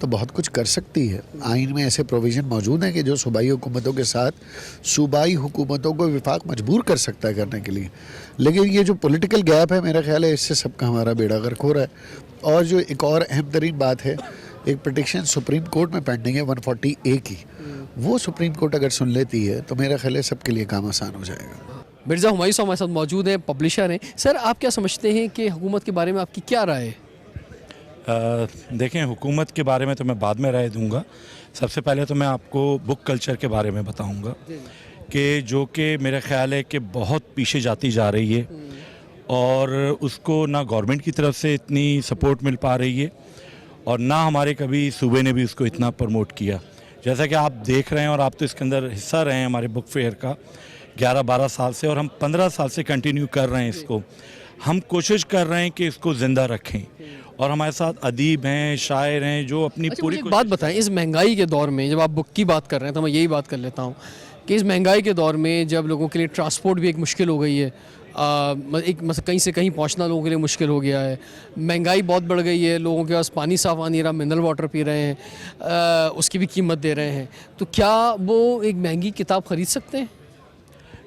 تو بہت کچھ کر سکتی ہے. آئین میں ایسے پروویژن موجود ہیں کہ جو صوبائی حکومتوں کے ساتھ صوبائی حکومتوں کو وفاق مجبور کر سکتا ہے کرنے کے لیے. لیکن یہ جو پولیٹیکل گیپ ہے میرا خیال ہے اس سے سب کا ہمارا بیڑا غرق ہو رہا ہے. اور جو ایک اور اہم ترین بات ہے, ایک پٹیشن سپریم کورٹ میں پینڈنگ ہے 140A کی, وہ سپریم کورٹ اگر سن لیتی ہے تو میرا خیال ہے سب کے لیے کام آسان ہو جائے گا. مرزا ہمایوں صاحب ہمارے ساتھ موجود ہیں, پبلشر ہیں. سر آپ کیا سمجھتے ہیں کہ حکومت کے بارے میں آپ کی کیا رائے ہے؟ دیکھیں, حکومت کے بارے میں تو میں بعد میں رائے دوں گا. سب سے پہلے تو میں آپ کو بک کلچر کے بارے میں بتاؤں گا کہ جو کہ میرا خیال ہے کہ بہت پیچھے جاتی جا رہی ہے, اور اس کو نہ گورنمنٹ کی طرف سے اتنی سپورٹ مل پا رہی ہے اور نہ ہمارے کبھی صوبے نے بھی اس کو اتنا پروموٹ کیا. جیسا کہ آپ دیکھ رہے ہیں اور آپ تو اس کے اندر حصہ رہے ہیں ہمارے بک فیئر کا 11-12 سال سے, اور ہم 15 سال سے کنٹینیو کر رہے ہیں اس کو. ہم کوشش کر رہے ہیں کہ اس کو زندہ رکھیں, اور ہمارے ساتھ ادیب ہیں, شاعر ہیں جو اپنی پوری ایک بات بتائیں, اس مہنگائی کے دور میں جب آپ بک کی بات کر رہے ہیں تو میں یہی بات کر لیتا ہوں کہ اس مہنگائی کے دور میں جب لوگوں کے لیے ٹرانسپورٹ بھی ایک مشکل ہو گئی ہے, ایک کہیں سے کہیں پہنچنا لوگوں کے لیے مشکل ہو گیا ہے, مہنگائی بہت بڑھ گئی ہے, لوگوں کے پاس پانی صاف آ نہیں رہا, منرل واٹر پی رہے ہیں, اس کی بھی قیمت دے رہے ہیں, تو کیا وہ ایک مہنگی کتاب خرید سکتے ہیں؟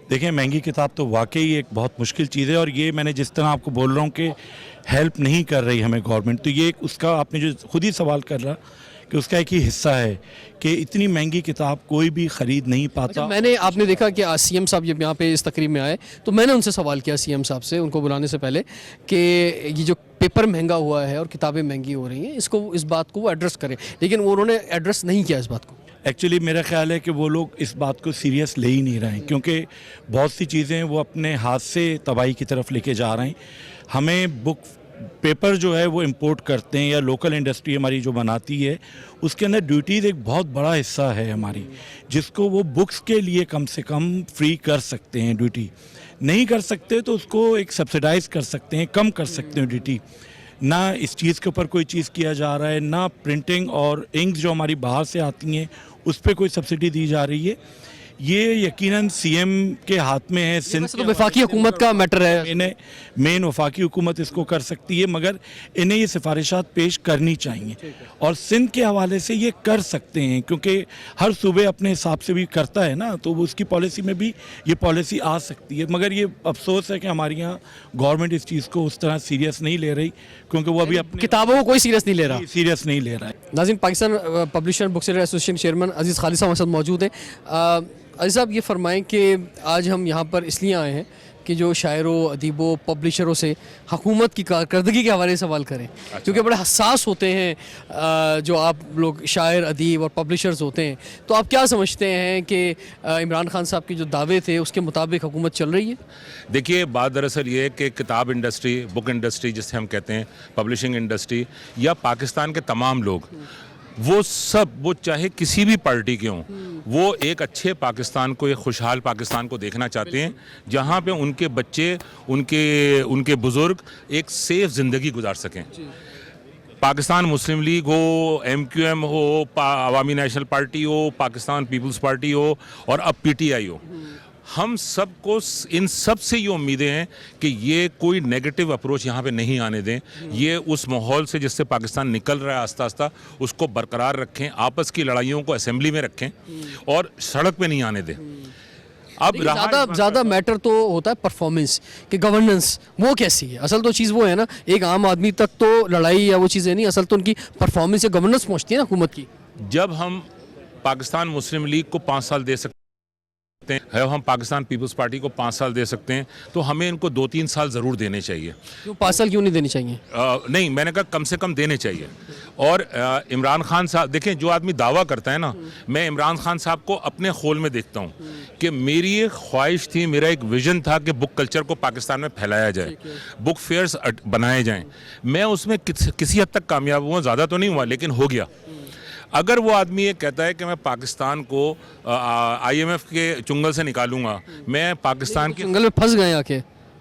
دیکھیں, مہنگی کتاب تو واقعی ایک بہت مشکل چیز ہے, اور یہ میں نے جس طرح آپ کو بول رہا ہوں کہ ہیلپ نہیں کر رہی ہمیں گورنمنٹ, تو یہ اس کا آپ نے جو خود ہی سوال کر رہا کہ اس کا ایک ہی حصہ ہے کہ اتنی مہنگی کتاب کوئی بھی خرید نہیں پاتا. آپ نے دیکھا کہ سی ایم صاحب جب یہاں پہ اس تقریب میں آئے تو میں نے ان سے سوال کیا, سی ایم صاحب سے, ان کو بلانے سے پہلے, کہ یہ جو پیپر مہنگا ہوا ہے اور کتابیں مہنگی ہو رہی ہیں, اس بات کو وہ ایڈریس کریں, لیکن انہوں نے ایڈریس نہیں کیا اس بات کو. ایکچولی میرا خیال ہے کہ وہ لوگ اس بات کو سیریس لے ہی نہیں رہے ہیں, کیونکہ بہت سی چیزیں وہ اپنے ہاتھ سے تباہی کی طرف لے کے جا رہے ہیں. ہمیں بک پیپر جو ہے وہ امپورٹ کرتے ہیں, یا لوکل انڈسٹری ہماری جو بناتی ہے اس کے اندر ڈیوٹیز ایک بہت بڑا حصہ ہے ہماری, جس کو وہ بکس کے لیے کم سے کم فری کر سکتے ہیں. ڈیوٹی نہیں کر سکتے تو اس کو ایک سبسیڈائز کر سکتے ہیں, کم کر سکتے ہیں ڈیوٹی. نہ اس چیز کے اوپر کوئی چیز کیا جا رہا ہے, نہ پرنٹنگ اور انکس جو ہماری باہر سے آتی ہیں اس پہ کوئی سبسڈی دی جا رہی ہے. یہ یقیناً سی ایم کے ہاتھ میں ہے. سندھ وفاقی حکومت کا میٹر ہے, مین وفاقی حکومت اس کو کر سکتی ہے, مگر انہیں یہ سفارشات پیش کرنی چاہیے, اور سندھ کے حوالے سے یہ کر سکتے ہیں, کیونکہ ہر صوبے اپنے حساب سے بھی کرتا ہے نا, تو اس کی پالیسی میں بھی یہ پالیسی آ سکتی ہے. مگر یہ افسوس ہے کہ ہمارے یہاں گورنمنٹ اس چیز کو اس طرح سیریس نہیں لے رہی, کیونکہ وہ ابھی اپنی کتابوں کو کوئی سیریس نہیں لے رہا. سیریس نہیں لے رہا ہے. ناظرین, Pakistan publisher book seller association chairman عزیز خالد صاحب ہمارے ساتھ موجود ہیں. عزیز صاحب, یہ فرمائیں کہ آج ہم یہاں پر اس لیے آئے ہیں کہ جو شاعروں, ادیبوں, پبلشروں سے حکومت کی کارکردگی کے حوالے سے سوال کریں, کیونکہ بڑے حساس ہوتے ہیں جو آپ لوگ شاعر, ادیب اور پبلشرز ہوتے ہیں. تو آپ کیا سمجھتے ہیں کہ عمران خان صاحب کے جو دعوے تھے اس کے مطابق حکومت چل رہی ہے؟ دیکھیے, بات دراصل یہ ہے کہ کتاب انڈسٹری, بک انڈسٹری جسے ہم کہتے ہیں, پبلشنگ انڈسٹری, یا پاکستان کے تمام لوگ, وہ سب, وہ چاہے کسی بھی پارٹی کے ہوں, وہ ایک اچھے پاکستان کو, ایک خوشحال پاکستان کو دیکھنا چاہتے ہیں, جہاں پہ ان کے بچے, ان کے بزرگ ایک سیف زندگی گزار سکیں. پاکستان مسلم لیگ ہو, ایم کیو ایم ہو, عوامی نیشنل پارٹی ہو, پاکستان پیپلز پارٹی ہو, اور اب پی ٹی آئی ہو, ہم سب کو ان سب سے یہ امیدیں ہیں کہ یہ کوئی نیگیٹو اپروچ یہاں پہ نہیں آنے دیں. یہ اس ماحول سے جس سے پاکستان نکل رہا ہے آہستہ آہستہ, اس کو برقرار رکھیں, آپس کی لڑائیوں کو اسمبلی میں رکھیں, اور سڑک پہ نہیں آنے دیں. اب زیادہ میٹر تو ہوتا ہے پرفارمنس, کہ گورننس وہ کیسی ہے. اصل تو چیز وہ ہے نا, ایک عام آدمی تک تو لڑائی یا وہ چیزیں نہیں, اصل تو ان کی پرفارمنس یا گورننس پہنچتی ہے نا حکومت کی. جب ہم پاکستان مسلم لیگ کو 5 سال دے سکتے ہیں, ہم پاکستان پیپلز پارٹی کو 5 سال دے سکتے ہیں, تو ہمیں ان کو 2-3 سال ضرور دینے چاہیے. کیوں 5 سال کیوں نہیں دینے چاہیے؟ نہیں, میں نے کہا کم سے کم دینے چاہیے. اور عمران خان صاحب, دیکھیں, جو آدمی دعویٰ کرتا ہے نا, میں عمران خان صاحب کو اپنے خول میں دیکھتا ہوں کہ میری ایک خواہش تھی, میرا ایک ویژن تھا کہ بک کلچر کو پاکستان میں پھیلایا جائے, بک فیئرز بنائے جائیں. میں اس میں کسی حد تک کامیاب ہوا, زیادہ تو نہیں ہوا, لیکن ہو گیا. اگر وہ آدمی یہ کہتا ہے کہ میں پاکستان کو آئی ایم ایف کے چنگل سے نکالوں گا, میں پاکستان کے چنگل میں پھنس گئے آ کے,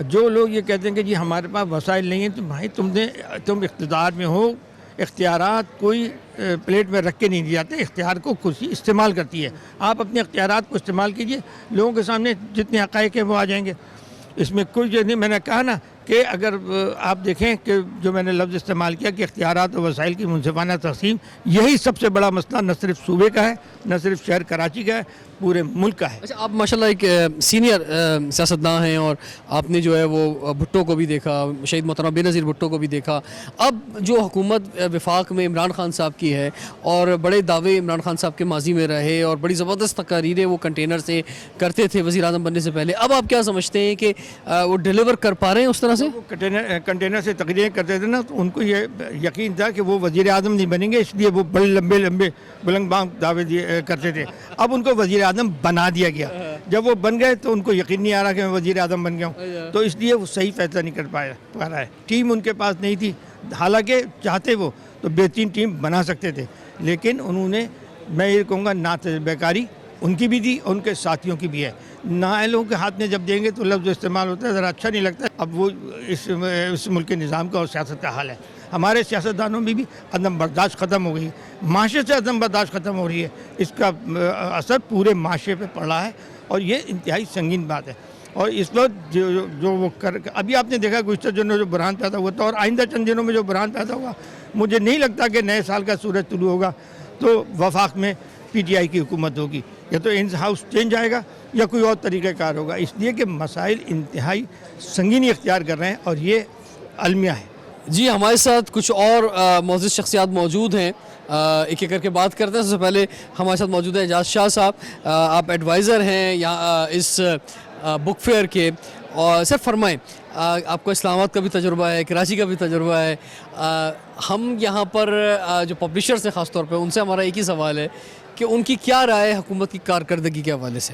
جو لوگ یہ کہتے ہیں کہ جی ہمارے پاس وسائل نہیں ہیں، تو بھائی تم اقتدار میں ہو، اختیارات کوئی پلیٹ میں رکھ کے نہیں دیے جاتے، اختیار کو کرسی استعمال کرتی ہے. آپ اپنے اختیارات کو استعمال کیجئے، لوگوں کے سامنے جتنے حقائق ہیں وہ آ جائیں گے. اس میں کوئی جو نہیں، میں نے کہا نا کہ اگر آپ دیکھیں کہ جو میں نے لفظ استعمال کیا کہ اختیارات و وسائل کی منصفانہ تقسیم، یہی سب سے بڑا مسئلہ نہ صرف صوبے کا ہے، نہ صرف شہر کراچی کا ہے، پورے ملک کا ہے. اچھا، آپ ماشاءاللہ ایک سینئر سیاستداں ہیں اور آپ نے جو ہے وہ بھٹو کو بھی دیکھا، شہید محترم بے نظیر بھٹو کو بھی دیکھا. اب جو حکومت وفاق میں عمران خان صاحب کی ہے اور بڑے دعوے عمران خان صاحب کے ماضی میں رہے اور بڑی زبردست تقاریریں وہ کنٹینر سے کرتے تھے وزیر اعظم بننے سے پہلے، اب آپ کیا سمجھتے ہیں کہ وہ ڈیلیور کر پا رہے ہیں اس طرح سے؟ وہ کنٹینر سے تقریریں کرتے تھے نا، تو ان کو یہ یقین تھا کہ وہ وزیر اعظم نہیں بنیں گے، اس لیے وہ بڑے لمبے بلند بانگ دعوے کرتے تھے. اب ان کو وزیر اعظم بنا دیا گیا. جب وہ بن گئے تو ان کو یقین نہیں آ رہا کہ میں وزیر اعظم بن گیا ہوں، تو اس لیے وہ صحیح فیصلہ نہیں کر پا رہا ہے. ٹیم ان کے پاس نہیں تھی، حالانکہ چاہتے وہ تو بہترین ٹیم بنا سکتے تھے، لیکن انہوں نے، میں یہ کہوں گا، نا تجربہ کاری ان کی بھی دی اور ان کے ساتھیوں کی بھی ہے. نااہلوں کے ہاتھ میں جب دیں گے تو لفظ استعمال ہوتا ہے، ذرا اچھا نہیں لگتا. اب وہ اس ملک کے نظام کا اور سیاست کا حال ہے. ہمارے سیاستدانوں میں بھی عدم برداشت ختم ہو گئی، معاشرے سے عدم برداشت ختم ہو رہی ہے. اس کا اثر پورے معاشرے پہ پڑ رہا ہے اور یہ انتہائی سنگین بات ہے. اور اس وقت جو وہ ابھی آپ نے دیکھا گزشتہ دنوں جو بحران پیدا ہوا تھا اور آئندہ چند دنوں میں جو بحران پیدا ہوگا، مجھے نہیں لگتا کہ نئے سال کا سورج طلوع ہوگا تو وفاق میں پی ٹی آئی کی حکومت ہوگی، یا تو ان ہاؤس چینج آئے گا یا کوئی اور طریقہ کار ہوگا. اس لیے کہ مسائل انتہائی سنگینی اختیار کر رہے ہیں اور یہ المیہ ہے. جی، ہمارے ساتھ کچھ اور معزز شخصیات موجود ہیں، ایک ایک کر کے بات کرتے ہیں. سب سے پہلے ہمارے ساتھ موجود ہیں اعجاز شاہ صاحب، آپ ایڈوائزر ہیں یہاں اس بک فیئر کے. اور سر فرمائیں، آپ کو اسلام آباد کا بھی تجربہ ہے، کراچی کا بھی تجربہ ہے. ہم یہاں پر جو پبلشرز ہیں خاص طور پہ، ان سے ہمارا ایک ہی سوال ہے کہ ان کی کیا رائے ہے حکومت کی کارکردگی کے حوالے سے؟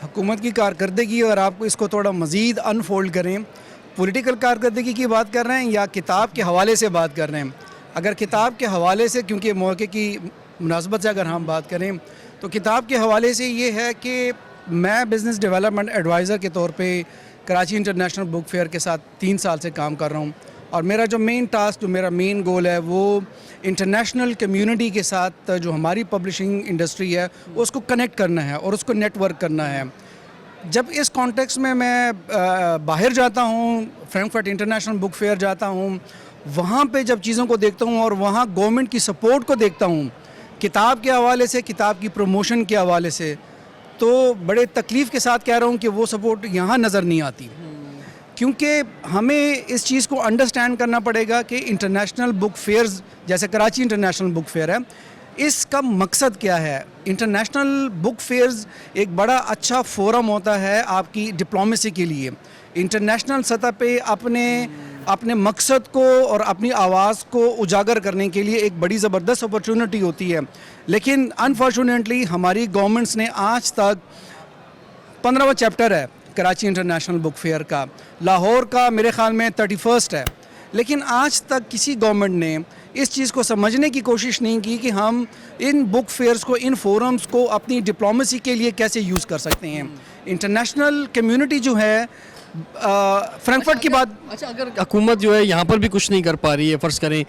حکومت کی کارکردگی، اور آپ کو اس کو تھوڑا مزید انفولڈ کریں، پولیٹیکل کارکردگی کی بات کر رہے ہیں یا کتاب کے حوالے سے بات کر رہے ہیں؟ اگر کتاب کے حوالے سے، کیونکہ موقع کی مناسبت سے اگر ہم بات کریں تو کتاب کے حوالے سے یہ ہے کہ میں بزنس ڈیولپمنٹ ایڈوائزر کے طور پہ کراچی انٹرنیشنل بک فیئر کے ساتھ 3 سال سے کام کر رہا ہوں، اور میرا جو مین ٹاسک، جو میرا مین گول ہے، وہ انٹرنیشنل کمیونٹی کے ساتھ جو ہماری پبلشنگ انڈسٹری ہے اس کو کنیکٹ کرنا ہے اور اس کو نیٹ ورک کرنا ہے. جب اس کانٹیکس میں باہر جاتا ہوں، فرینکفرٹ انٹرنیشنل بک فیئر جاتا ہوں، وہاں پہ جب چیزوں کو دیکھتا ہوں اور وہاں گورنمنٹ کی سپورٹ کو دیکھتا ہوں کتاب کے حوالے سے، کتاب کی پروموشن کے حوالے سے، تو بڑے تکلیف کے ساتھ کہہ رہا ہوں کہ وہ سپورٹ یہاں نظر نہیں آتی. کیونکہ ہمیں اس چیز کو انڈرسٹینڈ کرنا پڑے گا کہ انٹرنیشنل بک فیئرز جیسے کراچی انٹرنیشنل بک فیئر ہے، اس کا مقصد کیا ہے. انٹرنیشنل بک فیئرز ایک بڑا اچھا فورم ہوتا ہے آپ کی ڈپلومیسی کے لیے. انٹرنیشنل سطح پہ اپنے مقصد کو اور اپنی آواز کو اجاگر کرنے کے لیے ایک بڑی زبردست اپرچونٹی ہوتی ہے. لیکن انفارچونیٹلی ہماری گورنمنٹس نے آج تک 15واں چیپٹر ہے کراچی انٹرنیشنل بک فیئر کا، لاہور کا میرے خیال میں 31 ہے، لیکن آج تک کسی گورنمنٹ نے اس چیز کو سمجھنے کی کوشش نہیں کی کہ ہم ان بک فیئرز کو، ان فورمز کو اپنی ڈپلومیسی کے لیے کیسے یوز کر سکتے ہیں. انٹرنیشنل کمیونٹی جو ہے، فرینکفرٹ کی بات، اچھا، اگر حکومت جو ہے یہاں پر بھی کچھ نہیں کر پا رہی ہے، فرض کریں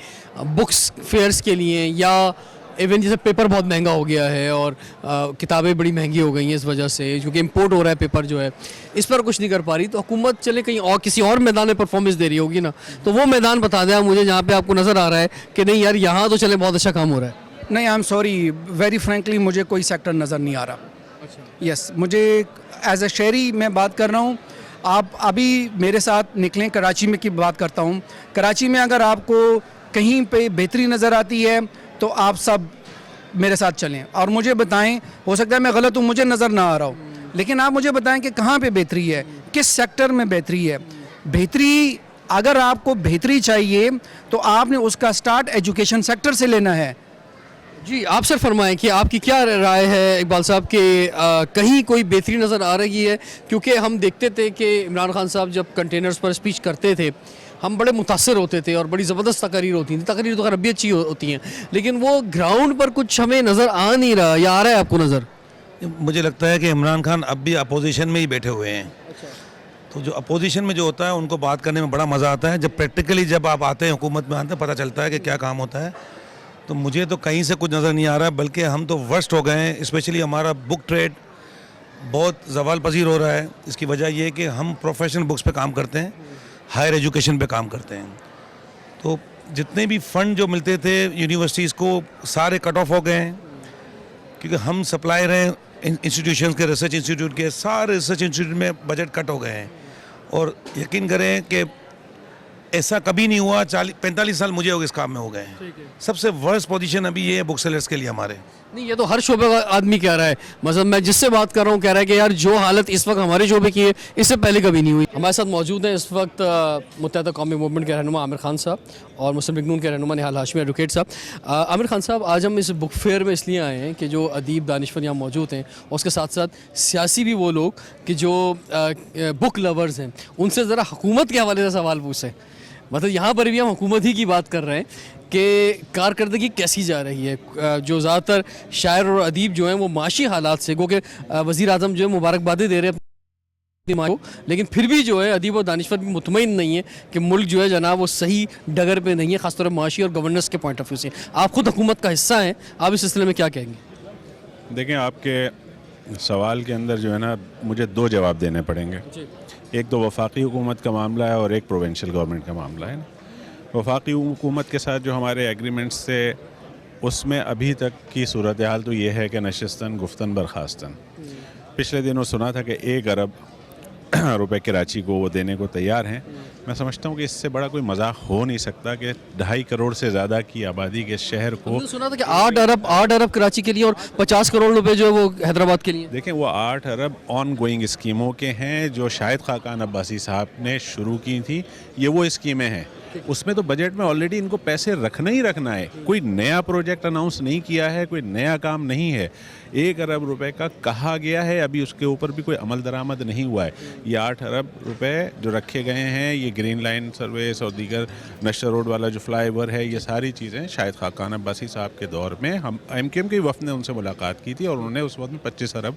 بکس فیئرز کے لیے، یا ایون جیسے پیپر بہت مہنگا ہو گیا ہے اور کتابیں بڑی مہنگی ہو گئی ہیں اس وجہ سے، کیونکہ امپورٹ ہو رہا ہے پیپر جو ہے، اس پر کچھ نہیں کر پا رہی، تو حکومت چلے کہیں اور کسی اور میدان میں پرفارمنس دے رہی ہوگی نا، تو وہ میدان بتا دیں مجھے جہاں پہ آپ کو نظر آ رہا ہے کہ نہیں یار یہاں تو چلے بہت اچھا کام ہو رہا ہے. نہیں، I am sorry, very frankly مجھے کوئی سیکٹر نظر نہیں آ رہا. یس، مجھے ایز اے شہری میں بات کر رہا ہوں. آپ ابھی میرے ساتھ نکلیں، کراچی میں کی بات کرتا ہوں. کراچی میں اگر آپ کو کہیں پہ بہتری نظر آتی ہے تو آپ سب میرے ساتھ چلیں اور مجھے بتائیں، ہو سکتا ہے میں غلط ہوں، مجھے نظر نہ آ رہا ہو، لیکن آپ مجھے بتائیں کہ کہاں پہ بہتری ہے، کس سیکٹر میں بہتری ہے. بہتری، اگر آپ کو بہتری چاہیے تو آپ نے اس کا سٹارٹ ایجوکیشن سیکٹر سے لینا ہے. جی، آپ سے فرمائیں کہ آپ کی کیا رائے ہے اقبال صاحب کہ کہیں کوئی بہتری نظر آ رہی ہے؟ کیونکہ ہم دیکھتے تھے کہ عمران خان صاحب جب کنٹینرز پر اسپیچ کرتے تھے ہم بڑے متاثر ہوتے تھے اور بڑی زبردست تقاریر ہوتی تھیں. تقاریر تو خیر اب بھی اچھی ہوتی ہیں، لیکن وہ گراؤنڈ پر کچھ ہمیں نظر آ نہیں رہا، یا آ رہا ہے آپ کو نظر؟ مجھے لگتا ہے کہ عمران خان اب بھی اپوزیشن میں ہی بیٹھے ہوئے ہیں. تو جو اپوزیشن میں جو ہوتا ہے ان کو بات کرنے میں بڑا مزہ آتا ہے. جب پریکٹیکلی جب آپ آتے ہیں حکومت میں آتے ہیں پتہ چلتا ہے کہ کیا کام ہوتا ہے. تو مجھے تو کہیں سے کچھ نظر نہیں آ رہا ہے, بلکہ ہم تو ورسٹ ہو گئے ہیں. اسپیشلی ہمارا بک ٹریڈ بہت زوال پذیر ہو رہا ہے. اس کی وجہ یہ ہے کہ ہم پروفیشنل بکس پہ کام کرتے ہیں, ہائر ایجوکیشن پہ کام کرتے ہیں. تو جتنے بھی فنڈ جو ملتے تھے یونیورسٹیز کو سارے کٹ آف ہو گئے ہیں, کیونکہ ہم سپلائر ہیں انسٹیٹیوشنز کے, ریسرچ انسٹیٹیوٹ کے. سارے ریسرچ انسٹیٹیوٹ میں بجٹ کٹ ہو گئے ہیں. اور یقین کریں کہ ایسا کبھی نہیں ہوا. 45 سال مجھے اس کام میں ہو گئے ہیں. سب سے ورسٹ پوزیشن ابھی یہ ہے بک سیلرز کے لیے ہمارے. نہیں, یہ تو ہر شعبے کا آدمی کہہ رہا ہے. مثلا میں جس سے بات کر رہا ہوں کہہ رہا ہے کہ یار جو حالت اس وقت ہمارے شعبے کی ہے اس سے پہلے کبھی نہیں ہوئی. ہمارے ساتھ موجود ہیں اس وقت متحدہ قومی موومنٹ کے رہنما عامر خان صاحب اور مسلم لیگ نون کے رہنما نہال ہاشمی ایڈوکیٹ صاحب. عامر خان صاحب, آج ہم اس بک فیئر میں اس لیے آئے ہیں کہ جو ادیب دانشور یہاں موجود ہیں اور اس کے ساتھ ساتھ سیاسی بھی وہ لوگ کہ جو بک لورز ہیں ان سے ذرا حکومت کے حوالے سے سوال پوچھیں. مطلب یہاں پر بھی ہم حکومت ہی کی بات کر رہے ہیں کہ کارکردگی کیسی جا رہی ہے. جو زیادہ تر شاعر اور ادیب جو ہیں وہ معاشی حالات سے, کیونکہ وزیر اعظم جو ہے مبارکبادیں دے رہے ہیں, لیکن پھر بھی جو ہے ادیب اور دانشور بھی مطمئن نہیں ہے کہ ملک جو ہے جناب وہ صحیح ڈگر پہ نہیں ہے, خاص طور پر معاشی اور گورننس کے پوائنٹ آف ویو سے. آپ خود حکومت کا حصہ ہیں, آپ اس سلسلے میں کیا کہیں گے؟ دیکھیں, آپ کے سوال کے اندر جو ہے نا مجھے 2 جواب دینے پڑیں گے. ایک تو وفاقی حکومت کا معاملہ ہے اور ایک پروونشل گورنمنٹ کا معاملہ ہے. وفاقی حکومت کے ساتھ جو ہمارے ایگریمنٹس تھے اس میں ابھی تک کی صورتحال تو یہ ہے کہ نشستاً گفتن برخاستاً. پچھلے دنوں سنا تھا کہ 1 ارب روپے کراچی کو وہ دینے کو تیار ہیں. میں سمجھتا ہوں کہ اس سے بڑا کوئی مذاق ہو نہیں سکتا کہ 2.5 کروڑ سے زیادہ کی آبادی کے شہر کو. سنا تھا کہ 8 ارب کراچی کے لیے اور 50 کروڑ روپے جو ہے وہ حیدرآباد کے لیے. دیکھیں, وہ 8 ارب آن گوئنگ اسکیموں کے ہیں جو شاہد خاقان عباسی صاحب نے شروع کی تھی. یہ وہ اسکیمیں ہیں, اس میں تو بجٹ میں آلریڈی ان کو پیسے رکھنا ہی رکھنا ہے. کوئی نیا پروجیکٹ اناؤنس نہیں کیا ہے, کوئی نیا کام نہیں ہے. 1 ارب روپے کا کہا گیا ہے, ابھی اس کے اوپر بھی کوئی عمل درآمد نہیں ہوا ہے. یہ 8 ارب روپے جو رکھے گئے ہیں, یہ گرین لائن سروس اور دیگر نشتر روڈ والا جو فلائی اوور ہے, یہ ساری چیزیں شاہد خاقان عباسی صاحب کے دور میں ہم ایم کیو ایم کے وفد نے ان سے ملاقات کی تھی اور انہوں نے اس وقت میں 25 ارب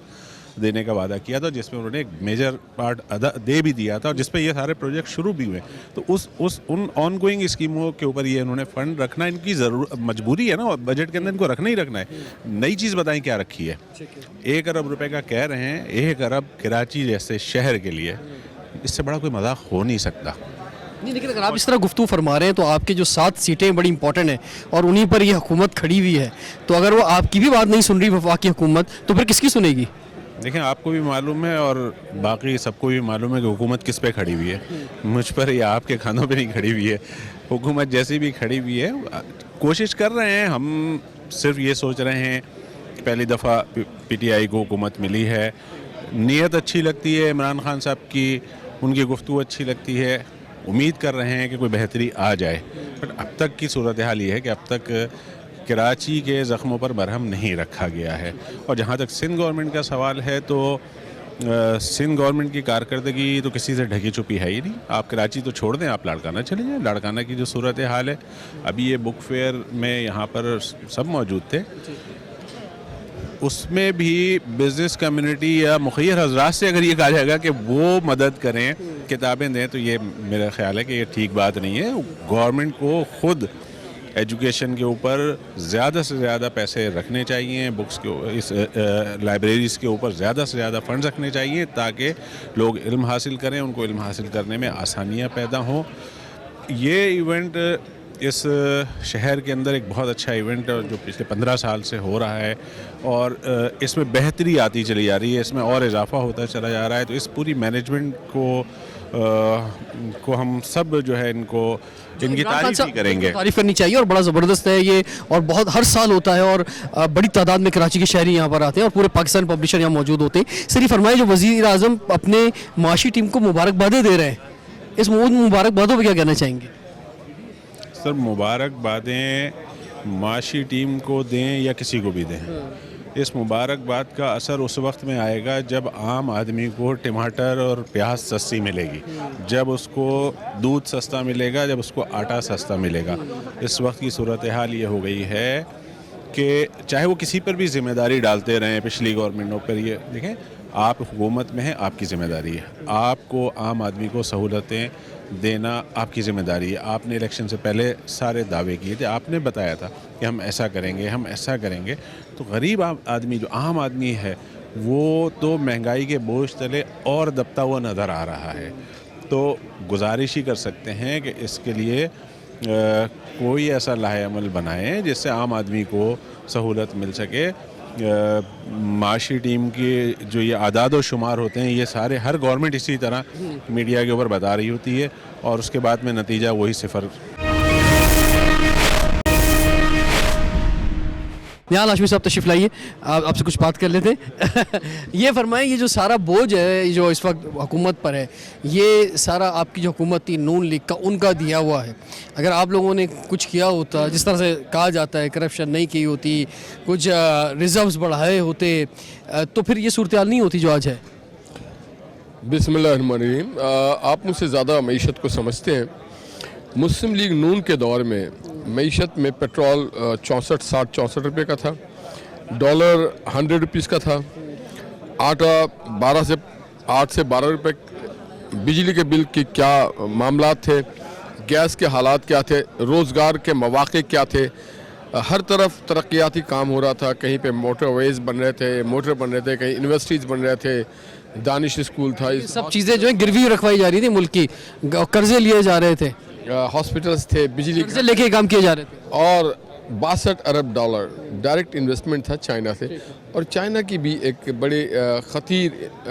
دینے کا وعدہ کیا تھا, جس میں انہوں نے ایک میجر پارٹ دے بھی دیا تھا اور جس پہ یہ سارے پروجیکٹ شروع بھی ہوئے. تو ان آن گوئنگ اسکیموں کے اوپر یہ انہوں نے فنڈ رکھنا ان کی مجبوری ہے نا, بجٹ کے اندر ان کو رکھنا ہی رکھنا ہے. نئی چیز بتائیں کیا رکھی ہے. 1 ارب روپے کا کہہ رہے ہیں, 1 ارب کراچی جیسے شہر کے لیے. اس سے بڑا کوئی مذاق ہو نہیں سکتا. نہیں, لیکن اگر آپ اس طرح گفتگو فرما رہے ہیں تو آپ کے جو 7 سیٹیں بڑی امپورٹنٹ ہیں اور انہیں پر یہ حکومت کھڑی ہوئی ہے, تو اگر وہ آپ کی بھی بات نہیں سن رہی وفاقی حکومت, تو پھر کس کی سنے گی؟ دیکھیں, آپ کو بھی معلوم ہے اور باقی سب کو بھی معلوم ہے کہ حکومت کس پہ کھڑی ہوئی ہے. مجھ پر یا آپ کے کھانوں پہ نہیں کھڑی ہوئی ہے. حکومت جیسی بھی کھڑی ہوئی ہے, کوشش کر رہے ہیں. ہم صرف یہ سوچ رہے ہیں کہ پہلی دفعہ پی ٹی آئی کو حکومت ملی ہے, نیت اچھی لگتی ہے عمران خان صاحب کی, ان کی گفتگو اچھی لگتی ہے. امید کر رہے ہیں کہ کوئی بہتری آ جائے. بٹ اب تک کی صورتحال یہ ہے کہ اب تک کراچی کے زخموں پر مرہم نہیں رکھا گیا ہے. اور جہاں تک سندھ گورنمنٹ کا سوال ہے تو سندھ گورنمنٹ کی کارکردگی تو کسی سے ڈھکی چھپی ہے ہی نہیں. آپ کراچی تو چھوڑ دیں, آپ لاڑکانہ چلے جائیں. لاڑکانہ کی جو صورتحال ہے, ابھی یہ بک فیئر میں یہاں پر سب موجود تھے, اس میں بھی بزنس کمیونٹی یا مخیر حضرات سے اگر یہ کہا جائے گا کہ وہ مدد کریں, کتابیں دیں, تو یہ میرا خیال ہے کہ یہ ٹھیک بات نہیں ہے. گورنمنٹ کو خود ایجوکیشن کے اوپر زیادہ سے زیادہ پیسے رکھنے چاہیے, بکس کے اس لائبریریز کے اوپر زیادہ سے زیادہ فنڈز رکھنے چاہیے تاکہ لوگ علم حاصل کریں, ان کو علم حاصل کرنے میں آسانیاں پیدا ہوں. یہ ایونٹ اس شہر کے اندر ایک بہت اچھا ایونٹ ہے جو پچھلے 15 سال سے ہو رہا ہے اور اس میں بہتری آتی چلی جا رہی ہے, اس میں اور اضافہ ہوتا چلا جا رہا ہے. تو اس پوری مینجمنٹ کو ہم سب جو ہے ان کی تعریف ہی کریں گے. تعریف کرنی چاہیے اور بڑا زبردست ہے یہ, اور بہت ہر سال ہوتا ہے اور بڑی تعداد میں کراچی کے شہری یہاں پر آتے ہیں اور پورے پاکستان پبلشر یہاں موجود ہوتے ہیں. صرف فرمائے, جو وزیر اعظم اپنے معاشی ٹیم کو مبارکبادیں دے رہے ہیں, اس مبارکبادوں پہ کیا کہنا چاہیں گے؟ سر, مبارکبادیں معاشی ٹیم کو دیں یا کسی کو بھی دیں, اس مبارکباد کا اثر اس وقت میں آئے گا جب عام آدمی کو ٹماٹر اور پیاز سستی ملے گی, جب اس کو دودھ سستا ملے گا, جب اس کو آٹا سستا ملے گا. اس وقت کی صورتحال یہ ہو گئی ہے کہ چاہے وہ کسی پر بھی ذمہ داری ڈالتے رہیں, پچھلی گورنمنٹوں پر, یہ دیکھیں آپ حکومت میں ہیں, آپ کی ذمہ داری ہے. آپ کو عام آدمی کو سہولتیں دینا آپ کی ذمہ داری ہے. آپ نے الیکشن سے پہلے سارے دعوے کیے تھے, آپ نے بتایا تھا کہ ہم ایسا کریں گے, ہم ایسا کریں گے. تو غریب آدمی جو عام آدمی ہے وہ تو مہنگائی کے بوجھ تلے اور دبتا ہوا نظر آ رہا ہے. تو گزارش ہی کر سکتے ہیں کہ اس کے لیے کوئی ایسا لاہ عمل بنائیں جس سے عام آدمی کو سہولت مل سکے. معاشی ٹیم کے جو یہ اعداد و شمار ہوتے ہیں یہ سارے ہر گورنمنٹ اسی طرح میڈیا کے اوپر بتا رہی ہوتی ہے اور اس کے بعد میں نتیجہ وہی صفر. یہاں ہاشمی صاحب تشریف لائیے, آپ سے کچھ بات کر لیتے ہیں. یہ فرمائیں, یہ جو سارا بوجھ ہے جو اس وقت حکومت پر ہے, یہ سارا آپ کی جو حکومت تھی نون لیگ کا, ان کا دیا ہوا ہے. اگر آپ لوگوں نے کچھ کیا ہوتا, جس طرح سے کہا جاتا ہے کرپشن نہیں کی ہوتی, کچھ ریزروز بڑھائے ہوتے, تو پھر یہ صورتحال نہیں ہوتی جو آج ہے. بسم اللہ الرحمن الرحیم. آپ مجھ سے زیادہ معیشت کو سمجھتے ہیں. مسلم لیگ نون کے دور میں معیشت میں پیٹرول 64 روپے کا تھا, ڈالر 100 روپیز کا تھا, آٹا 8 سے 12 روپے, بجلی کے بل کی کیا معاملات تھے, گیس کے حالات کیا تھے, روزگار کے مواقع کیا تھے. ہر طرف ترقیاتی کام ہو رہا تھا. کہیں پہ موٹر ویز بن رہے تھے, موٹر بن رہے تھے, کہیں یونیورسٹیز بن رہے تھے, دانش اسکول تھا. سب چیزیں جو ہیں گروی رکھوائی جا رہی تھی ملک کی, قرضے لیے جا رہے تھے, ہاسپٹلز تھے, بجلی قرضے لے کے کام کیے جا رہے تھے. اور 62 ارب ڈالر ڈائریکٹ انویسٹمنٹ تھا چائنا سے. اور چائنا کی بھی ایک بڑے خطیر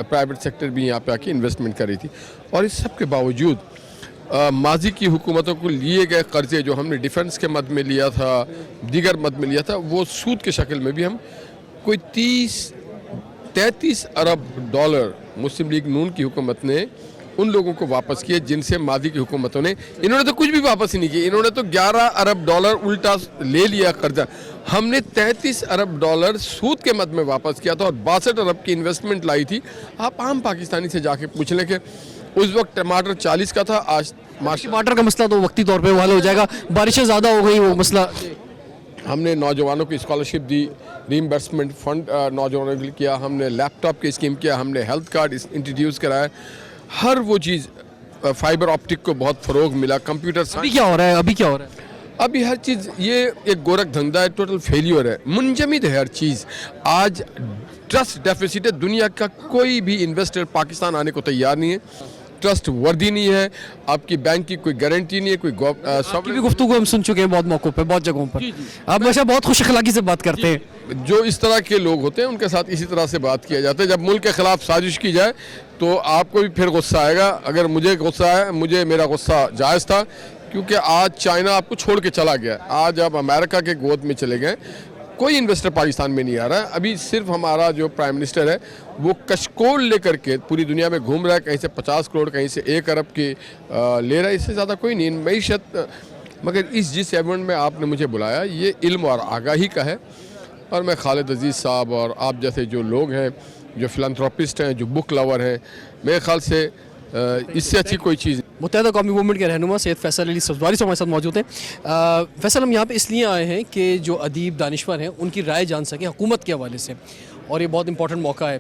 پرائیویٹ سیکٹر بھی یہاں پہ آ کے انویسٹمنٹ کر رہی تھی. اور اس سب کے باوجود ماضی کی حکومتوں کو لیے گئے قرضے جو ہم نے ڈیفنس کے مد میں لیا تھا, دیگر مد میں لیا تھا, وہ سود کے شکل میں بھی ہم کوئی 33 ارب ڈالر مسلم لیگ نون کی حکومت نے ان لوگوں کو واپس کیے جن سے ماضی کی حکومتوں نے, انہوں نے تو کچھ بھی واپس ہی نہیں کیا. انہوں نے تو 11 ارب ڈالر الٹا لے لیا قرضہ. ہم نے 33 ارب ڈالر سود کے مد میں واپس کیا تھا اور 62 ارب کی انویسٹمنٹ لائی تھی. آپ عام پاکستانی سے جا کے پوچھ لیں کہ اس وقت ٹماٹر 40 کا تھا, آج ٹماٹر کا مسئلہ تو وقتی طور پہ حل ہو جائے گا, بارشیں زیادہ ہو گئی, وہ مسئلہ. ہم نے نوجوانوں کی اسکالرشپ دی, ریمبرسمنٹ فنڈ نوجوانوں کے لیے کیا, ہم نے لیپ ٹاپ کی اسکیم کیا, ہم نے ہیلتھ کارڈ انٹروڈیوس کرایا. ہر وہ چیز, فائبر آپٹک کو بہت فروغ ملا, کمپیوٹر ابھی کیا ہو رہا ہے, ابھی ہر چیز یہ ایک گورکھ دھندا ہے, ٹوٹل فیلیور ہے, منجمد ہے ہر چیز. آج ٹرسٹ ڈیفیسٹ ہے, دنیا کا کوئی بھی انویسٹر پاکستان آنے کو تیار نہیں ہے, ٹرسٹ وردی نہیں ہے, آپ کی بینک کی کوئی گارنٹی نہیں ہے, کوئی آپ کی بھی گفتگو ہم سن چکے ہیں بہت موقعوں پہ, بہت جگہوں پر. آپ ہمیشہ بہت خوش اخلاقی سے بات کرتے ہیں. جو اس طرح کے لوگ ہوتے ہیں ان کے ساتھ اسی طرح سے بات کیا جاتا ہے. جب ملک کے خلاف سازش کی جائے تو آپ کو بھی پھر غصہ آئے گا. اگر مجھے غصہ آیا, میرا غصہ جائز تھا, کیونکہ آج چائنا آپ کو چھوڑ کے چلا گیا. آج آپ امریکہ کے گود میں چلے گئے, کوئی انویسٹر پاکستان میں نہیں آ رہا ہے. ابھی صرف ہمارا جو پرائم منسٹر ہے وہ کشکول لے کر کے پوری دنیا میں گھوم رہا ہے, کہیں سے 50 کروڑ, کہیں سے 1 ارب کی لے رہا ہے, اس سے زیادہ کوئی نہیں. معیشت, مگر جس ایونٹ میں آپ نے مجھے بلایا یہ علم اور آگاہی کا ہے, اور میں خالد عزیز صاحب اور آپ جیسے جو لوگ ہیں, جو فلانتھروپسٹ ہیں, جو بک لور ہیں, میرے خیال سے اس سے اچھی کوئی چیز. متحدہ قومی موومنٹ کے رہنما سید فیصل علی صفداری سے ہمارے ساتھ موجود ہیں. فیصل, ہم یہاں پہ اس لیے آئے ہیں کہ جو ادیب دانشور ہیں ان کی رائے جان سکیں حکومت کے حوالے سے, اور یہ بہت امپورٹنٹ موقع ہے.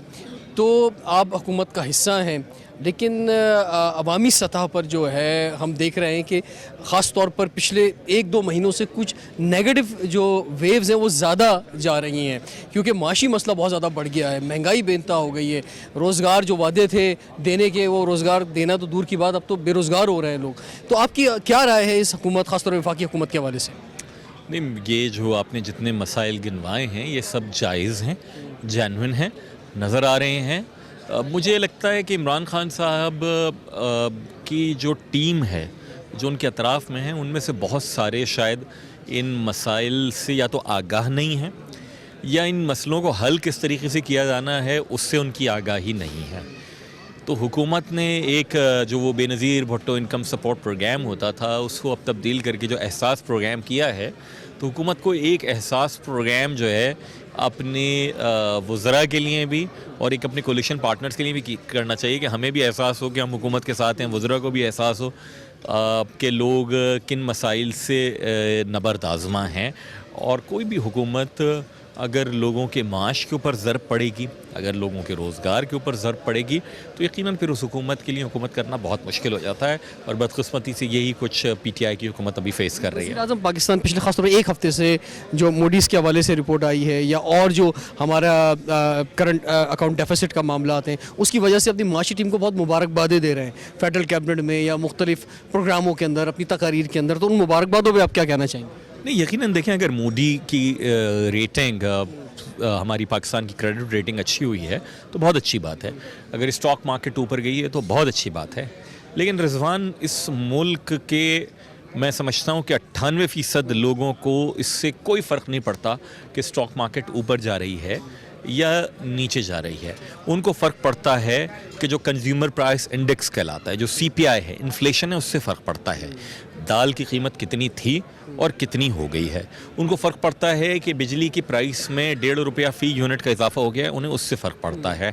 تو آپ حکومت کا حصہ ہیں, لیکن عوامی سطح پر جو ہے ہم دیکھ رہے ہیں کہ خاص طور پر پچھلے 1-2 مہینوں سے کچھ نیگیٹو جو ویوز ہیں وہ زیادہ جا رہی ہیں, کیونکہ معاشی مسئلہ بہت زیادہ بڑھ گیا ہے, مہنگائی بے انتہا ہو گئی ہے, روزگار جو وعدے تھے دینے کے وہ روزگار دینا تو دور کی بات, اب تو بے روزگار ہو رہے ہیں لوگ. تو آپ کی کیا رائے ہے اس حکومت, خاص طور پر وفاقی حکومت کے حوالے سے؟ نہیں, یہ جو آپ نے جتنے مسائل گنوائے ہیں یہ سب جائز ہیں, جینوئن ہیں, نظر آ رہے ہیں. مجھے لگتا ہے کہ عمران خان صاحب کی جو ٹیم ہے جو ان کے اطراف میں ہیں, ان میں سے بہت سارے شاید ان مسائل سے یا تو آگاہ نہیں ہیں, یا ان مسئلوں کو حل کس طریقے سے کیا جانا ہے اس سے ان کی آگاہی نہیں ہے. تو حکومت نے ایک جو وہ بے نظیر بھٹو انکم سپورٹ پروگرام ہوتا تھا اس کو اب تبدیل کر کے جو احساس پروگرام کیا ہے, تو حکومت کو ایک احساس پروگرام جو ہے اپنے وزراء کے لیے بھی اور ایک اپنے کولیشن پارٹنرز کے لیے بھی کرنا چاہیے کہ ہمیں بھی احساس ہو کہ ہم حکومت کے ساتھ ہیں, وزراء کو بھی احساس ہو کہ لوگ کن مسائل سے نبرد آزما ہیں. اور کوئی بھی حکومت اگر لوگوں کے معاش کے اوپر ضرب پڑے گی, اگر لوگوں کے روزگار کے اوپر ضرب پڑے گی تو یقیناً پھر اس حکومت کے لیے حکومت کرنا بہت مشکل ہو جاتا ہے، اور بدقسمتی سے یہی کچھ پی ٹی آئی کی حکومت ابھی فیس کر رہی ہے۔ وزیر اعظم پاکستان پچھلے خاص طور پر ایک ہفتے سے جو موڈیز کے حوالے سے رپورٹ آئی ہے یا اور جو ہمارا کرنٹ اکاؤنٹ ڈیفیسٹ کا معاملات ہیں، اس کی وجہ سے اپنی معاشی ٹیم کو بہت مبارکبادیں دے رہے ہیں فیڈرل کیبنٹ میں یا مختلف پروگراموں کے اندر اپنی تقاریر کے اندر، تو ان مبارکبادوں پہ آپ کیا کہنا چاہیں گے؟ نہیں، یقیناً دیکھیں، اگر موڈی کی ریٹنگ ہماری پاکستان کی کریڈٹ ریٹنگ اچھی ہوئی ہے تو بہت اچھی بات ہے، اگر اسٹاک مارکیٹ اوپر گئی ہے تو بہت اچھی بات ہے، لیکن رضوان اس ملک کے میں سمجھتا ہوں کہ 98% لوگوں کو اس سے کوئی فرق نہیں پڑتا کہ اسٹاک مارکیٹ اوپر جا رہی ہے یا نیچے جا رہی ہے۔ ان کو فرق پڑتا ہے کہ جو کنزیومر پرائس انڈیکس کہلاتا ہے، جو سی پی آئی ہے، انفلیشن ہے، اس سے فرق پڑتا ہے، دال کی قیمت کتنی تھی اور کتنی ہو گئی ہے۔ ان کو فرق پڑتا ہے کہ بجلی کی پرائس میں 1.5 روپیہ فی یونٹ کا اضافہ ہو گیا ہے، انہیں اس سے فرق پڑتا ہے۔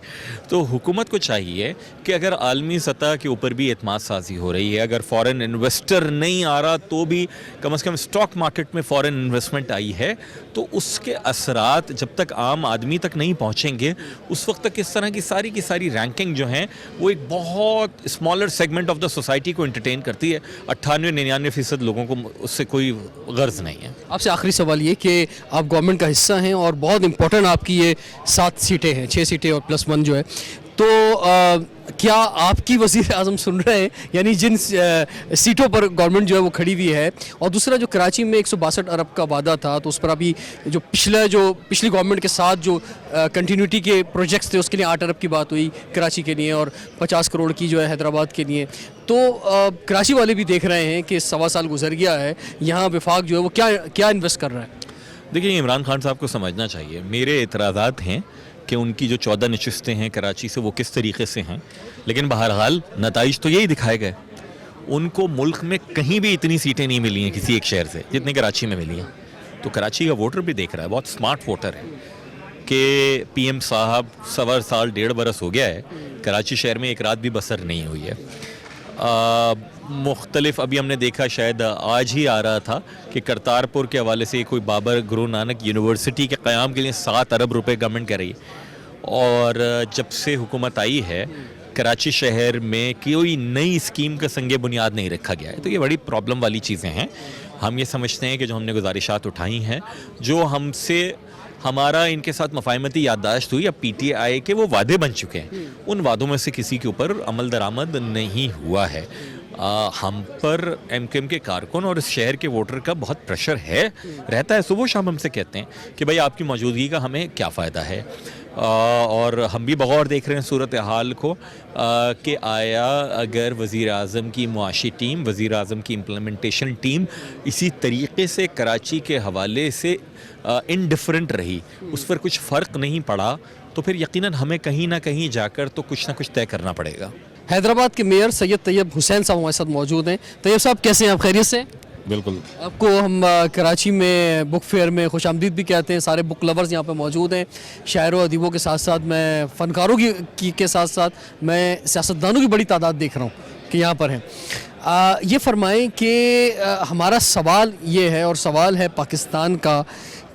تو حکومت کو چاہیے کہ اگر عالمی سطح کے اوپر بھی اعتماد سازی ہو رہی ہے، اگر فورن انویسٹر نہیں آ رہا تو بھی کم از کم اسٹاک مارکیٹ میں فورن انویسٹمنٹ آئی ہے، تو اس کے اثرات جب تک عام آدمی تک نہیں پہنچیں گے اس وقت تک اس طرح کی ساری رینکنگ جو ہیں وہ ایک بہت smaller segment of the society کو انٹرٹین کرتی ہے۔ 98-99% لوگوں کو اس سے کوئی غرض نہیں ہے۔ آپ سے آخری سوال یہ کہ آپ گورنمنٹ کا حصہ ہیں اور بہت امپورٹنٹ آپ کی یہ 7 سیٹیں ہیں، 6 سیٹیں اور +1 جو ہے، تو کیا آپ کی وزیر اعظم سن رہے ہیں، یعنی جن سیٹوں پر گورنمنٹ جو ہے وہ کھڑی ہوئی ہے، اور دوسرا جو کراچی میں 162 ارب کا وعدہ تھا تو اس پر ابھی جو پچھلی گورنمنٹ کے ساتھ جو کنٹینیوٹی کے پروجیکٹس تھے اس کے لیے 8 ارب کی بات ہوئی کراچی کے لیے اور 50 کروڑ کی جو ہے حیدرآباد کے لیے، تو کراچی والے بھی دیکھ رہے ہیں کہ 1.25 سال گزر گیا ہے، یہاں وفاق جو ہے وہ کیا انویسٹ کر رہا ہے؟ دیکھیں، عمران خان صاحب کو سمجھنا چاہیے، میرے اعتراضات ہیں کہ ان کی جو 14 نشستیں ہیں کراچی سے وہ کس طریقے سے ہیں، لیکن بہرحال نتائج تو یہی دکھائے گئے۔ ان کو ملک میں کہیں بھی اتنی سیٹیں نہیں ملی ہیں کسی ایک شہر سے جتنی کراچی میں ملی ہیں، تو کراچی کا ووٹر بھی دیکھ رہا ہے، بہت سمارٹ ووٹر ہے کہ پی ایم صاحب 1.25 سال 1.5 برس ہو گیا ہے، کراچی شہر میں ایک رات بھی بسر نہیں ہوئی ہے۔ مختلف ابھی ہم نے دیکھا، شاید آج ہی آ رہا تھا کہ کرتارپور کے حوالے سے کوئی بابر گرو نانک یونیورسٹی کے قیام کے لیے 7 ارب روپے گورنمنٹ کر رہی ہے، اور جب سے حکومت آئی ہے کراچی شہر میں کوئی نئی اسکیم کا سنگ بنیاد نہیں رکھا گیا ہے، تو یہ بڑی پرابلم والی چیزیں ہیں۔ ہم یہ سمجھتے ہیں کہ جو ہم نے گزارشات اٹھائی ہیں، جو ہم سے ہمارا ان کے ساتھ مفاہمتی یادداشت ہوئی، اب پی ٹی آئی کے وہ وعدے بن چکے ہیں، ان وعدوں میں سے کسی کے اوپر عمل درآمد نہیں ہوا ہے۔ ہم پر ایم کیو ایم کے کارکن اور اس شہر کے ووٹر کا بہت پریشر رہتا ہے، صبح شام ہم سے کہتے ہیں کہ بھائی آپ کی موجودگی کا ہمیں کیا فائدہ ہے، اور ہم بھی بغور دیکھ رہے ہیں صورتحال کو کہ آیا اگر وزیر اعظم کی معاشی ٹیم، وزیر اعظم کی امپلیمنٹیشن ٹیم اسی طریقے سے کراچی کے حوالے سے انڈیفرنٹ رہی، اس پر کچھ فرق نہیں پڑا، تو پھر یقیناً ہمیں کہیں نہ کہیں جا کر تو کچھ نہ کچھ طے کرنا پڑے گا۔ حیدرآباد کے میئر سید طیب حسین صاحب ہمارے ساتھ موجود ہیں۔ طیب صاحب کیسے ہیں آپ؟ خیریت سے؟ بالکل۔ آپ کو ہم کراچی میں بک فیئر میں خوش آمدید بھی کہتے ہیں، سارے بک لورز یہاں پہ موجود ہیں، شاعروں ادیبوں کے ساتھ ساتھ میں فنکاروں کے ساتھ ساتھ میں سیاستدانوں کی بڑی تعداد دیکھ رہا ہوں کہ یہاں پر ہیں۔ یہ فرمائیں کہ ہمارا سوال یہ ہے، اور سوال ہے پاکستان کا،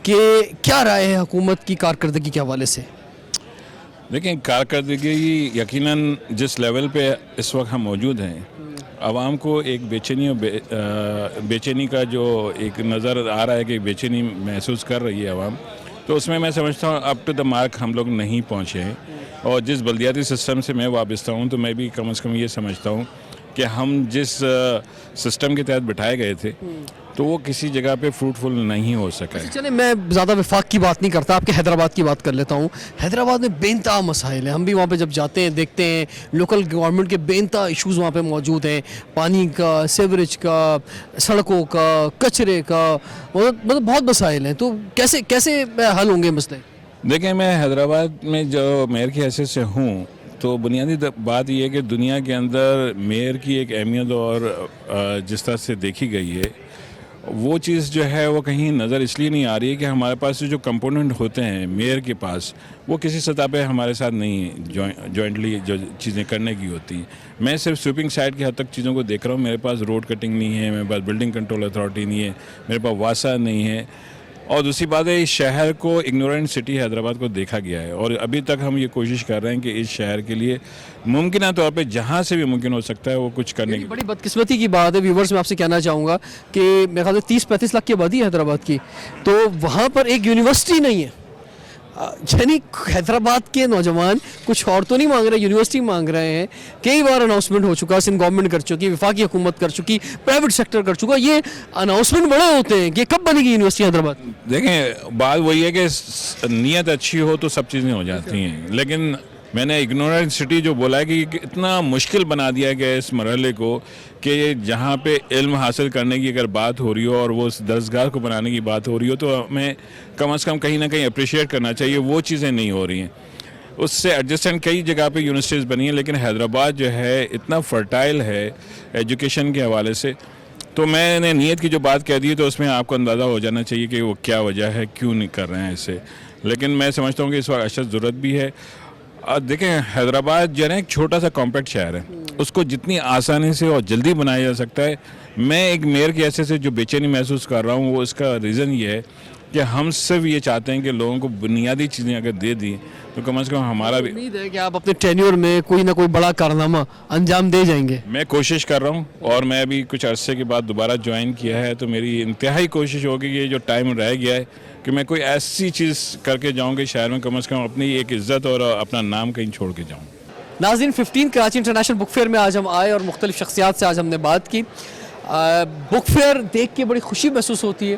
کہ کیا رائے ہے حکومت کی کارکردگی کے حوالے سے؟ دیکھیں، کارکردگی یقیناً جس لیول پہ اس وقت ہم موجود ہیں، عوام کو ایک بے چینی کا جو ایک نظر آ رہا ہے کہ بے چینی محسوس کر رہی ہے عوام، تو اس میں سمجھتا ہوں اپ ٹو دا مارک ہم لوگ نہیں پہنچے ہیں، اور جس بلدیاتی سسٹم سے میں وابستہ ہوں تو میں بھی کم از کم یہ سمجھتا ہوں کہ ہم جس سسٹم کے تحت بٹھائے گئے تھے تو وہ کسی جگہ پہ فروٹفل نہیں ہو سکا ہے۔ چلیں، میں زیادہ وفاق کی بات نہیں کرتا، آپ کے حیدرآباد کی بات کر لیتا ہوں۔ حیدرآباد میں بے انتہا مسائل ہیں، ہم بھی وہاں پہ جب جاتے ہیں دیکھتے ہیں لوکل گورنمنٹ کے بے انتہا ایشوز وہاں پہ موجود ہیں، پانی کا، سیوریج کا، سڑکوں کا، کچرے کا، مطلب بہت مسائل ہیں، تو کیسے حل ہوں گے مسئلے؟ دیکھیں، میں حیدرآباد میں جو میئر کی حیثیت سے ہوں، تو بنیادی بات یہ ہے کہ دنیا کے اندر میئر کی ایک اہمیت اور جس طرح سے دیکھی گئی ہے، وہ چیز جو ہے وہ کہیں نظر اس لیے نہیں آ رہی ہے کہ ہمارے پاس جو کمپوننٹ ہوتے ہیں میئر کے پاس، وہ کسی سطح پہ ہمارے ساتھ نہیں جوائنٹلی جو چیزیں کرنے کی ہوتی ہیں۔ میں صرف سویپنگ سائڈ کی حد تک چیزوں کو دیکھ رہا ہوں، میرے پاس روڈ کٹنگ نہیں ہے، میرے پاس بلڈنگ کنٹرول اتھارٹی نہیں ہے، میرے پاس واسا نہیں ہے، اور دوسری بات ہے اس شہر کو اگنورینٹ سٹی حیدرآباد کو دیکھا گیا ہے، اور ابھی تک ہم یہ کوشش کر رہے ہیں کہ اس شہر کے لیے ممکنہ طور پہ جہاں سے بھی ممکن ہو سکتا ہے وہ کچھ کرنے کی. بڑی بدقسمتی کی بات ہے ویورز، میں آپ سے کہنا چاہوں گا کہ میرے خیال سے 30-35 لاکھ کی آبادی ہے حیدرآباد کی، تو وہاں پر ایک یونیورسٹی نہیں ہے. یعنی حیدرآباد کے نوجوان کچھ اور تو نہیں مانگ رہے، یونیورسٹی مانگ رہے ہیں. کئی بار اناؤنسمنٹ ہو چکا، سندھ گورنمنٹ کر چکی، وفاقی حکومت کر چکی، پرائیویٹ سیکٹر کر چکا. یہ اناؤنسمنٹ بڑے ہوتے ہیں کہ کب بنے گی یونیورسٹی حیدرآباد. دیکھیں بات وہی ہے کہ نیت اچھی ہو تو سب چیزیں ہو جاتی ہیں، لیکن میں نے اگنورینٹ سٹی جو بولا ہے کہ اتنا مشکل بنا دیا گیا اس مرحلے کو کہ جہاں پہ علم حاصل کرنے کی اگر بات ہو رہی ہو اور وہ درسگاہ کو بنانے کی بات ہو رہی ہو تو ہمیں کم از کم کہیں نہ کہیں اپریشیٹ کرنا چاہیے. وہ چیزیں نہیں ہو رہی ہیں. اس سے ایڈجسٹنٹ کئی جگہ پہ یونیورسٹیز بنی ہیں، لیکن حیدرآباد جو ہے اتنا فرٹائل ہے ایجوکیشن کے حوالے سے. تو میں نے نیت کی جو بات کہہ دی تو اس میں آپ کو اندازہ ہو جانا چاہیے کہ وہ کیا وجہ ہے، کیوں نہیں کر رہے ہیں اسے. لیکن میں سمجھتا ہوں کہ اس وقت اشد ضرورت بھی ہے. دیکھیں حیدرآباد جو ہے نا ایک چھوٹا سا کمپیکٹ شہر ہے، اس کو جتنی آسانی سے اور جلدی بنایا جا سکتا ہے. میں ایک میئر کے حیثیت سے جو بے چینی محسوس کر رہا ہوں وہ اس کا ریزن یہ ہے کہ ہم صرف یہ چاہتے ہیں کہ لوگوں کو بنیادی چیزیں اگر دے دیں تو کم از کم ہمارا بھی. امید ہے کہ آپ اپنے ٹینیور میں کوئی نہ کوئی بڑا کارنامہ انجام دے جائیں گے. میں کوشش کر رہا ہوں، اور میں ابھی کچھ عرصے کے بعد دوبارہ جوائن کیا ہے، تو میری انتہائی کوشش ہوگی کہ یہ جو ٹائم رہ گیا ہے کہ میں کوئی ایسی چیز کر کے جاؤں کہ شہر میں کم از کم اپنی ایک عزت اور اپنا نام کہیں چھوڑ کے جاؤں. ناظرین 15 کراچی انٹرنیشنل بک فیئر میں آج ہم آئے اور مختلف شخصیات سے آج ہم نے بات کی. بک فیئر دیکھ کے بڑی خوشی محسوس ہوتی ہے،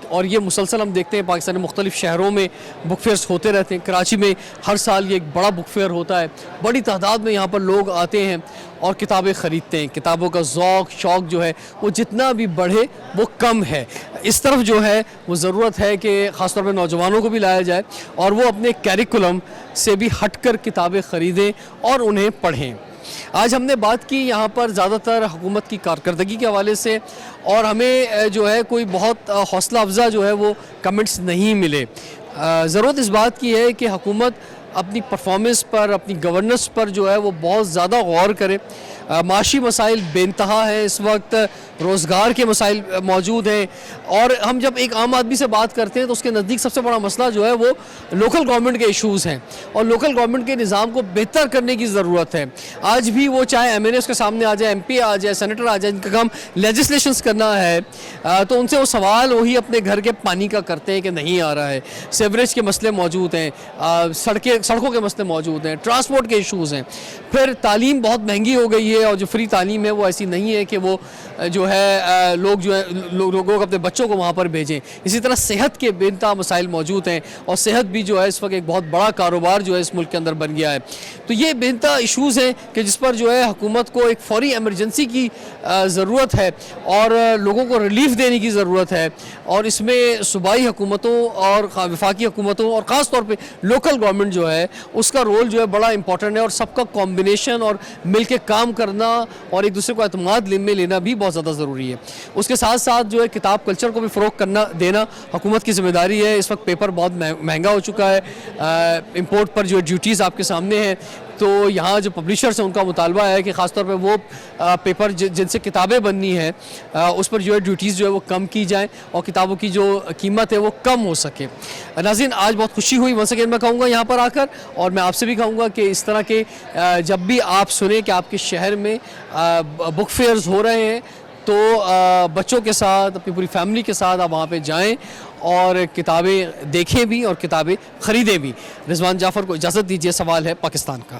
اور یہ مسلسل ہم دیکھتے ہیں پاکستان میں مختلف شہروں میں بک فیئرز ہوتے رہتے ہیں. کراچی میں ہر سال یہ ایک بڑا بک فیئر ہوتا ہے، بڑی تعداد میں یہاں پر لوگ آتے ہیں اور کتابیں خریدتے ہیں. کتابوں کا ذوق شوق جو ہے وہ جتنا بھی بڑھے وہ کم ہے. اس طرف جو ہے وہ ضرورت ہے کہ خاص طور پہ نوجوانوں کو بھی لایا جائے اور وہ اپنے کیریکولم سے بھی ہٹ کر کتابیں خریدیں اور انہیں پڑھیں. آج ہم نے بات کی یہاں پر زیادہ تر حکومت کی کارکردگی کے حوالے سے، اور ہمیں جو ہے کوئی بہت حوصلہ افزا جو ہے وہ کمنٹس نہیں ملے. ضرورت اس بات کی ہے کہ حکومت اپنی پرفارمنس پر، اپنی گورننس پر جو ہے وہ بہت زیادہ غور کرے. معاشی مسائل بے انتہا ہیں اس وقت، روزگار کے مسائل موجود ہیں، اور ہم جب ایک عام آدمی سے بات کرتے ہیں تو اس کے نزدیک سب سے بڑا مسئلہ جو ہے وہ لوکل گورنمنٹ کے ایشوز ہیں، اور لوکل گورنمنٹ کے نظام کو بہتر کرنے کی ضرورت ہے. آج بھی وہ چاہے ایم این اے اس کے سامنے آ جائے، ایم پی آ جائے، سینیٹر آ جائے، جن کا کام لیجسلیشنز کرنا ہے، تو ان سے وہ سوال وہی اپنے گھر کے پانی کا کرتے ہیں کہ نہیں آ رہا ہے. سیوریج کے مسئلے موجود ہیں، سڑکوں کے مسئلے موجود ہیں، ٹرانسپورٹ کے ایشوز ہیں. پھر تعلیم بہت مہنگی ہو گئی ہے، اور جو فری تعلیم ہے وہ ایسی نہیں ہے کہ وہ جو ہے لوگوں کو اپنے بچوں کو وہاں پر بھیجیں. اسی طرح صحت کے بے انتہا مسائل موجود ہیں، اور صحت بھی جو ہے اس وقت ایک بہت بڑا کاروبار جو ہے اس ملک کے اندر بن گیا ہے. تو یہ بے انتہا ایشوز ہیں کہ جس پر جو ہے حکومت کو ایک فوری ایمرجنسی کی ضرورت ہے اور لوگوں کو ریلیف دینے کی ضرورت ہے. اور اس میں صوبائی حکومتوں اور وفاقی حکومتوں اور خاص طور پہ لوکل گورنمنٹ جو ہے اس کا رول جو ہے بڑا امپورٹنٹ ہے، اور سب کا کمبینیشن اور مل کے کام کرنا اور ایک دوسرے کو اعتماد میں لینا بھی بہت زیادہ ضروری ہے. اس کے ساتھ ساتھ جو ہے کتاب کلچر کو بھی فروغ دینا حکومت کی ذمہ داری ہے. اس وقت پیپر بہت مہنگا ہو چکا ہے، امپورٹ پر جو ڈیوٹیز آپ کے سامنے ہیں، تو یہاں جو پبلیشرز ہیں ان کا مطالبہ ہے کہ خاص طور پہ وہ پیپر جن سے کتابیں بننی ہیں اس پر جو ہے ڈیوٹیز جو ہے وہ کم کی جائیں اور کتابوں کی جو قیمت ہے وہ کم ہو سکے. ناظرین آج بہت خوشی ہوئی ونس اگین میں کہوں گا یہاں پر آ کر، اور میں آپ سے بھی کہوں گا کہ اس طرح کے جب بھی آپ سنیں کہ آپ کے شہر میں بک فیئرز ہو رہے ہیں تو بچوں کے ساتھ، اپنی پوری فیملی کے ساتھ آپ وہاں پہ جائیں اور کتابیں دیکھیں بھی اور کتابیں خریدیں بھی. رضوان جعفر کو اجازت دیجیے. سوال ہے پاکستان کا.